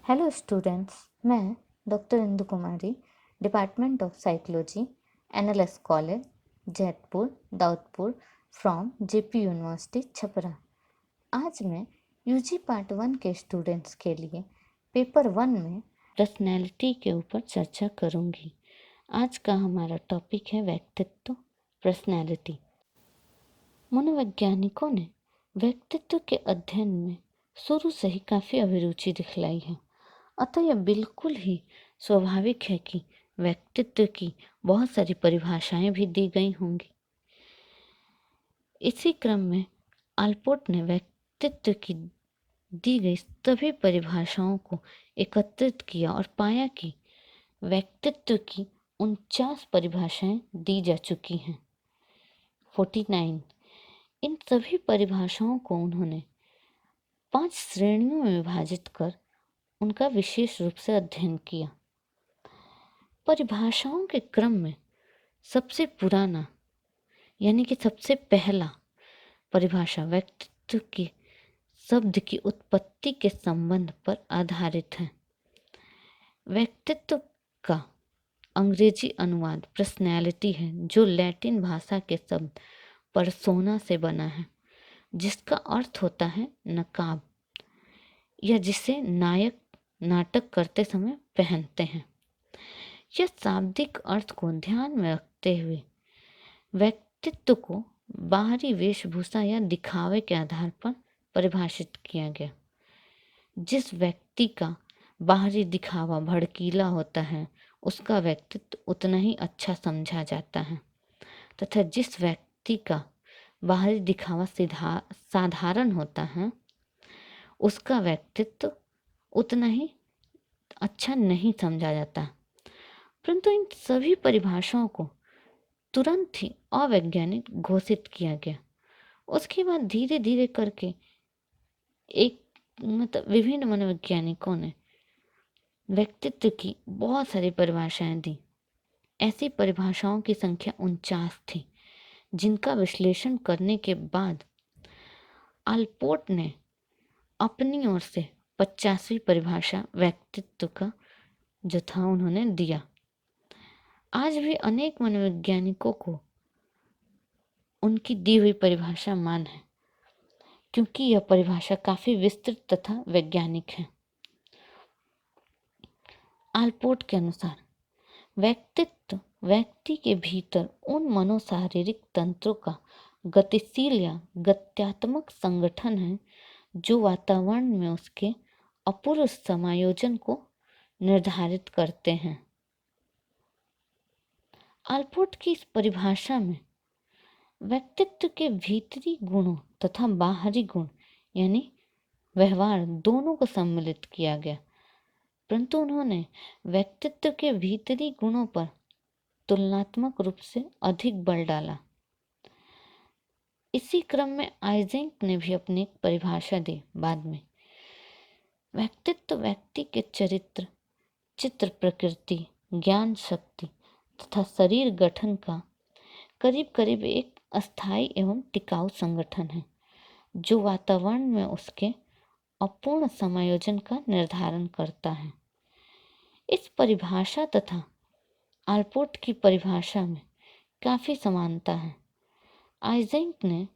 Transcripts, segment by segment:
Hello students, मैं doctor Indu Kumari, department of psychology, NLS college, Jaitpur, Daudpur, from JP university Chhapra. आज मैं UG part 1 के students के लिए पेपर 1 में पर्सनैलिटी के ऊपर चर्चा करूंगी। आज का हमारा टॉपिक है व्यक्तित्व, पर्सनैलिटी। मनोवैज्ञानिकों ने व्यक्तित्व के अध्ययन में शुरू से ही काफ़ी अभिरुचि दिखलाई है, अतः यह बिल्कुल ही स्वाभाविक है कि व्यक्तित्व की बहुत सारी परिभाषाएं भी दी गई होंगी। इसी क्रम में आलपोर्ट ने व्यक्तित्व की दी गई सभी परिभाषाओं को एकत्रित किया और पाया कि व्यक्तित्व की 49 परिभाषाएं दी जा चुकी हैं, 49। इन सभी परिभाषाओं को उन्होंने 5 श्रेणियों में विभाजित कर उनका विशेष रूप से अध्ययन किया। परिभाषाओं के क्रम में सबसे पुराना यानी कि सबसे पहला परिभाषा व्यक्तित्व की शब्द की उत्पत्ति के संबंध पर आधारित है। व्यक्तित्व का अंग्रेजी अनुवाद पर्सनैलिटी है, जो लैटिन भाषा के शब्द पर्सोना से बना है, जिसका अर्थ होता है नकाब, या जिसे नायक नाटक करते समय पहनते हैं। यह शाब्दिक अर्थ को ध्यान में रखते हुए व्यक्तित्व को बाहरी वेशभूषा या दिखावे के आधार पर परिभाषित किया गया। जिस व्यक्ति का बाहरी दिखावा भड़कीला होता है, उसका व्यक्तित्व उतना ही अच्छा समझा जाता है, तथा जिस व्यक्ति का बाहरी दिखावा साधारण होता है, उसका व्यक्तित्व उतना ही अच्छा नहीं समझा जाता। परंतु इन सभी परिभाषाओं को तुरंत ही अवैज्ञानिक घोषित किया गया। उसके बाद धीरे धीरे करके विभिन्न मनोवैज्ञानिकों ने व्यक्तित्व की बहुत सारी परिभाषाएं दी। ऐसी परिभाषाओं की संख्या 49 थी, जिनका विश्लेषण करने के बाद आलपोर्ट ने अपनी ओर से 50वीं परिभाषा व्यक्तित्व का जो था उन्होंने दिया। आज भी अनेक मनोवैज्ञानिकों को उनकी दी हुई परिभाषा मान है, क्योंकि यह परिभाषा काफी विस्तृत तथा वैज्ञानिक है। आलपोर्ट के अनुसार व्यक्तित्व व्यक्ति के भीतर उन मनोशारीरिक तंत्रों का गतिशील या गत्यात्मक संगठन है, जो वातावरण में उसके अपूर्व समायोजन को निर्धारित करते हैं। आलपोर्ट की इस परिभाषा में व्यक्तित्व के भीतरी गुणों तथा बाहरी गुण यानी व्यवहार दोनों को सम्मिलित किया गया, परंतु उन्होंने व्यक्तित्व के भीतरी गुणों पर तुलनात्मक रूप से अधिक बल डाला। इसी क्रम में आइजेंक ने भी अपनी एक परिभाषा दी। बाद में व्यक्तित्व व्यक्ति के चरित्र, चित्र प्रकृति, ज्ञान शक्ति तथा शरीर गठन का करीब करीब एक अस्थायी एवं टिकाऊ संगठन है, जो वातावरण में उसके अपूर्ण समायोजन का निर्धारण करता है। इस परिभाषा तथा आलपोर्ट की परिभाषा में काफ़ी समानता है। आइजेंक ने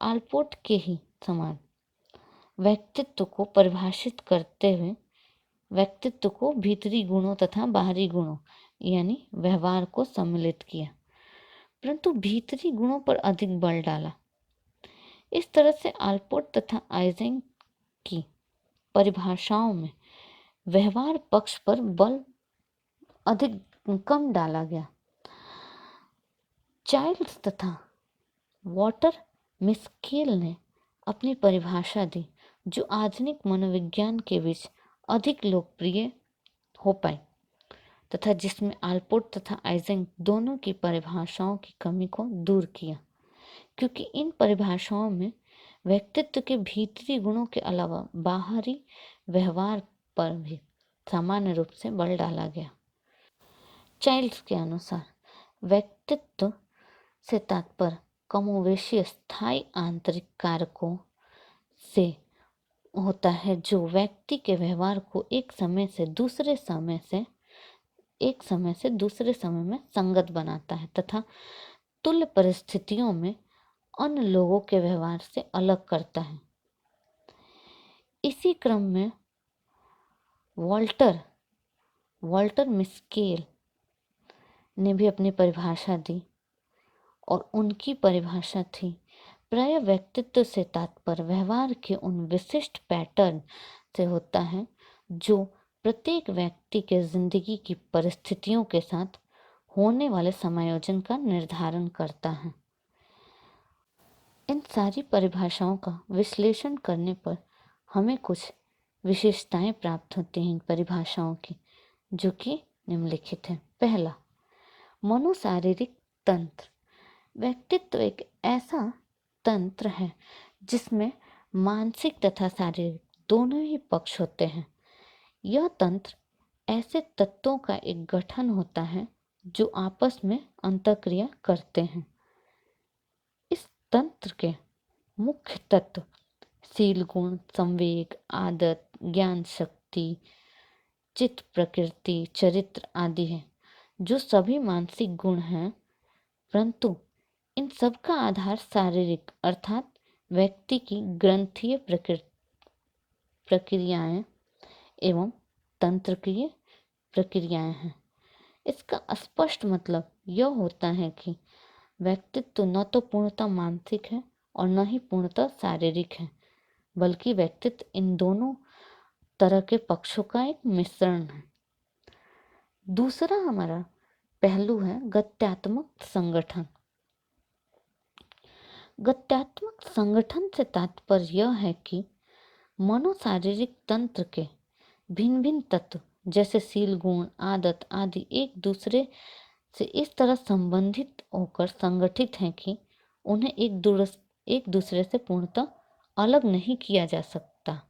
आलपोर्ट के ही समान व्यक्तित्व को परिभाषित करते हुए व्यक्तित्व को भीतरी गुणों तथा बाहरी गुणों यानी व्यवहार को सम्मिलित किया, परंतु भीतरी गुणों पर अधिक बल डाला। इस तरह से आलपोर्ट तथा आइजेंक की परिभाषाओं में व्यवहार पक्ष पर बल अधिक कम डाला गया। चाइल्ड्स तथा वॉटर मिस्केल ने अपनी परिभाषा दी, जो आधुनिक मनोविज्ञान के बीच अधिक लोकप्रिय हो पाई, तथा जिसमें आलपोर्ट तथा आइजेंक दोनों की परिभाषाओं की कमी को दूर किया, क्योंकि इन परिभाषाओं में व्यक्तित्व के भीतरी गुणों के अलावा बाहरी व्यवहार पर भी सामान्य रूप से बल डाला गया। चाइल्ड्स के अनुसार व्यक्तित्व से तात्पर्य कमोवेशी स्थायी आंतरिक कारकों से होता है जो व्यक्ति के व्यवहार को एक समय से दूसरे समय में संगत बनाता है तथा तुल्य परिस्थितियों में अन्य लोगों के व्यवहार से अलग करता है। इसी क्रम में वॉल्टर मिस्केल ने भी अपनी परिभाषा दी और उनकी परिभाषा थी, प्राय व्यक्तित्व से तात्पर्य व्यवहार के उन विशिष्ट पैटर्न से होता है जो प्रत्येक व्यक्ति के जिंदगी की परिस्थितियों के साथ होने वाले समायोजन का निर्धारण करता है। इन सारी परिभाषाओं का विश्लेषण करने पर हमें कुछ विशेषताएं प्राप्त होती हैं इन परिभाषाओं की, जो कि निम्नलिखित है। पहला, मनोशारीरिक तंत्र। व्यक्तित्व एक ऐसा तंत्र है जिसमें मानसिक तथा शारीरिक दोनों ही पक्ष होते हैं। यह तंत्र ऐसे तत्वों का एक गठन होता है जो आपस में अंतःक्रिया करते हैं। इस तंत्र के मुख्य तत्व शील गुण, संवेग, आदत, ज्ञान शक्ति, चित्त प्रकृति, चरित्र आदि हैं, जो सभी मानसिक गुण हैं, परंतु इन सब का आधार शारीरिक अर्थात व्यक्ति की ग्रंथीय प्रक्रियाएं एवं तंत्रकीय प्रक्रियाएं हैं। इसका स्पष्ट मतलब यह होता है कि व्यक्तित्व न तो पूर्णतः मानसिक है और न ही पूर्णतः शारीरिक है, बल्कि व्यक्तित्व इन दोनों तरह के पक्षों का एक मिश्रण है। दूसरा हमारा पहलू है गत्यात्मक संगठन। गत्यात्मक संगठन से तात्पर्य यह है कि मनोशारीरिक तंत्र के भिन्न भिन्न तत्व जैसे शील गुण, आदत आदि एक दूसरे से इस तरह संबंधित होकर संगठित हैं कि उन्हें एक दूसरे से पूर्णतः अलग नहीं किया जा सकता।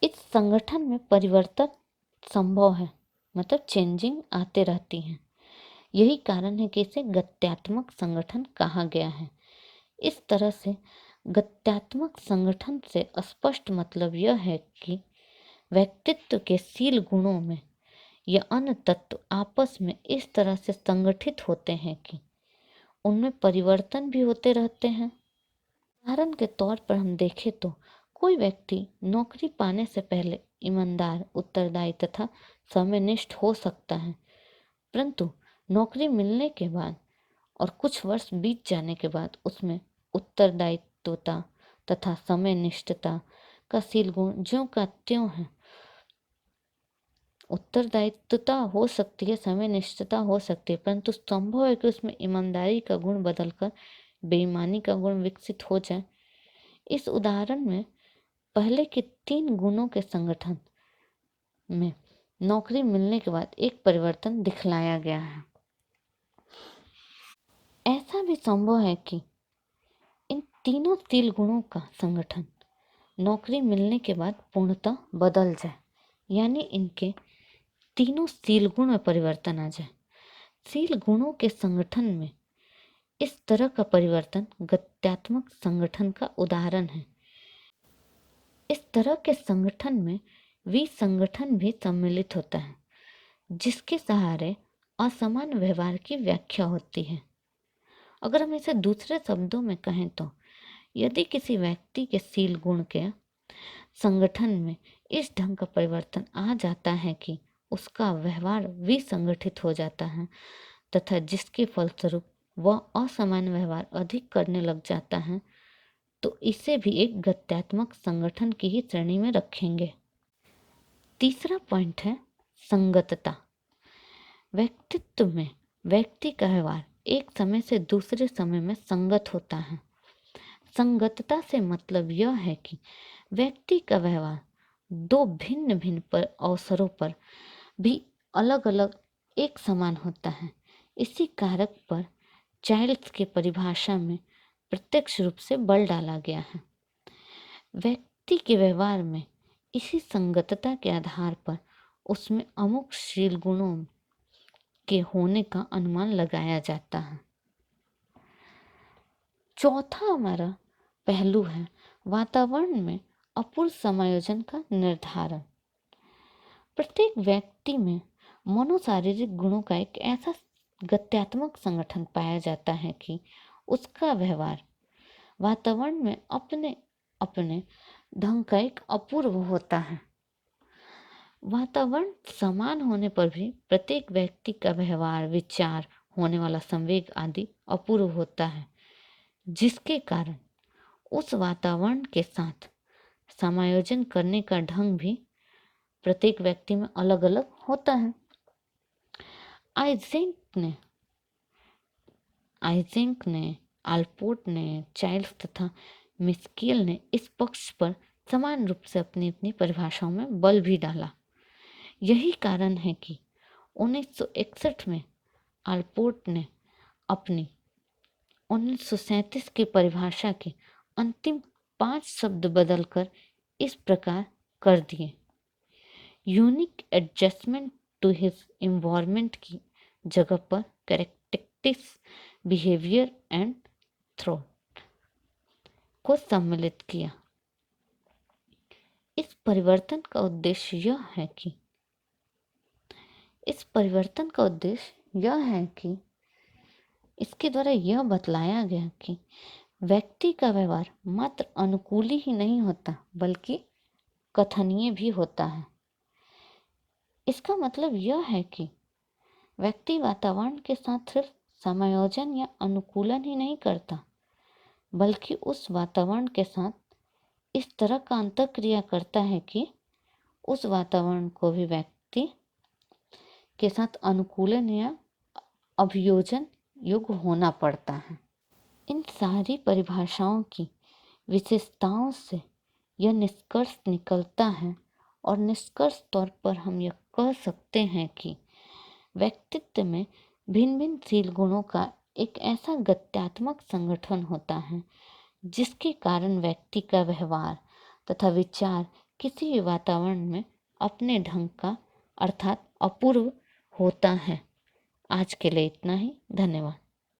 इस संगठन में परिवर्तन संभव है, मतलब चेंजिंग आते रहती हैं। यही कारण है कि इसे गत्यात्मक संगठन कहा गया है। इस तरह से गत्यात्मक संगठन से स्पष्ट मतलब यह है कि व्यक्तित्व के शील गुणों में या अन्य तत्व आपस में इस तरह से संगठित होते हैं कि उनमें परिवर्तन भी होते रहते हैं। उदाहरण के तौर पर हम देखें तो कोई व्यक्ति नौकरी पाने से पहले ईमानदार, उत्तरदायी तथा समयनिष्ठ हो सकता है, परंतु नौकरी मिलने के बाद और कुछ वर्ष बीत जाने के बाद उसमें उत्तरदायित्वता तथा समयनिष्ठता का शील गुण ज्यों का त्यों है। उत्तरदायित्वता हो सकती है, समयनिष्ठता हो सकती है, परंतु संभव है कि उसमें ईमानदारी का गुण बदलकर बेईमानी का गुण विकसित हो जाए। इस उदाहरण में पहले के 3 गुणों के संगठन में नौकरी मिलने के बाद एक परिवर्तन दिखलाया गया है। ऐसा भी संभव है कि इन तीनों शील गुणों का संगठन नौकरी मिलने के बाद पूर्णतः बदल जाए, यानी इनके तीनों शील गुण में परिवर्तन आ जाए। शील गुणों के संगठन में इस तरह का परिवर्तन गत्यात्मक संगठन का उदाहरण है। इस तरह के संगठन में विसंगठन भी सम्मिलित होता है, जिसके सहारे असमान व्यवहार की व्याख्या होती है। अगर हम इसे दूसरे शब्दों में कहें तो यदि किसी व्यक्ति के शील गुण के संगठन में इस ढंग का परिवर्तन आ जाता है कि उसका व्यवहार विसंगठित हो जाता है तथा जिसके फलस्वरूप वह असामान्य व्यवहार अधिक करने लग जाता है, तो इसे भी एक गत्यात्मक संगठन की ही श्रेणी में रखेंगे। तीसरा पॉइंट है संगतता। व्यक्तित्व में व्यक्ति का व्यवहार एक समय से दूसरे समय में संगत होता है। संगतता से मतलब यह है कि व्यक्ति का व्यवहार 2 भिन्न भिन्न अवसरों पर भी अलग अलग एक समान होता है। इसी कारक पर चाइल्ड्स की परिभाषा में प्रत्यक्ष रूप से बल डाला गया है। व्यक्ति के व्यवहार में इसी संगतता के आधार पर उसमें अमुक शील गुणों के होने का अनुमान लगाया जाता है। चौथा हमारा पहलू है वातावरण में अपूर्ण समायोजन का निर्धारण। प्रत्येक व्यक्ति में मनोशारीरिक गुणों का एक ऐसा गत्यात्मक संगठन पाया जाता है कि उसका व्यवहार वातावरण में अपने अपने ढंग का एक अपूर्व होता है। वातावरण समान होने पर भी प्रत्येक व्यक्ति का व्यवहार, विचार, होने वाला संवेग आदि अपूर्व होता है, जिसके कारण उस वातावरण के साथ समायोजन करने का ढंग भी प्रत्येक व्यक्ति में अलग अलग होता है। आइजेंक ने, आल्पोर्ट ने, चाइल्ड्स तथा मिस्केल ने इस पक्ष पर समान रूप से अपनी अपनी परिभाषाओं में बल भी डाला। यही कारण है कि 1961 में आल्पोर्ट ने अपनी 1937 की परिभाषा के अंतिम 5 शब्द बदलकर इस प्रकार कर दिए: unique adjustment to his environment की जगह पर कैरेक्टरिस्टिक्स, बिहेवियर एंड थॉट को सम्मिलित किया। इस परिवर्तन का उद्देश्य यह है कि इसके द्वारा यह बतलाया गया कि व्यक्ति का व्यवहार मात्र अनुकूली ही नहीं होता बल्कि कथनीय भी होता है। इसका मतलब यह है कि व्यक्ति वातावरण के साथ सिर्फ समायोजन या अनुकूलन ही नहीं करता, बल्कि उस वातावरण के साथ इस तरह का अंतःक्रिया करता है कि उस वातावरण को भी व्यक्ति के साथ अनुकूलन या अभियोजन योग्य होना पड़ता है। इन सारी परिभाषाओं की विशेषताओं से यह निष्कर्ष निकलता है और निष्कर्ष तौर पर हम यह कह सकते हैं कि व्यक्तित्व में भिन्न भिन्न शील गुणों का एक ऐसा गत्यात्मक संगठन होता है जिसके कारण व्यक्ति का व्यवहार तथा विचार किसी भी वातावरण में अपने ढंग का अर्थात अपूर्व होता है। आज के लिए इतना ही। धन्यवाद।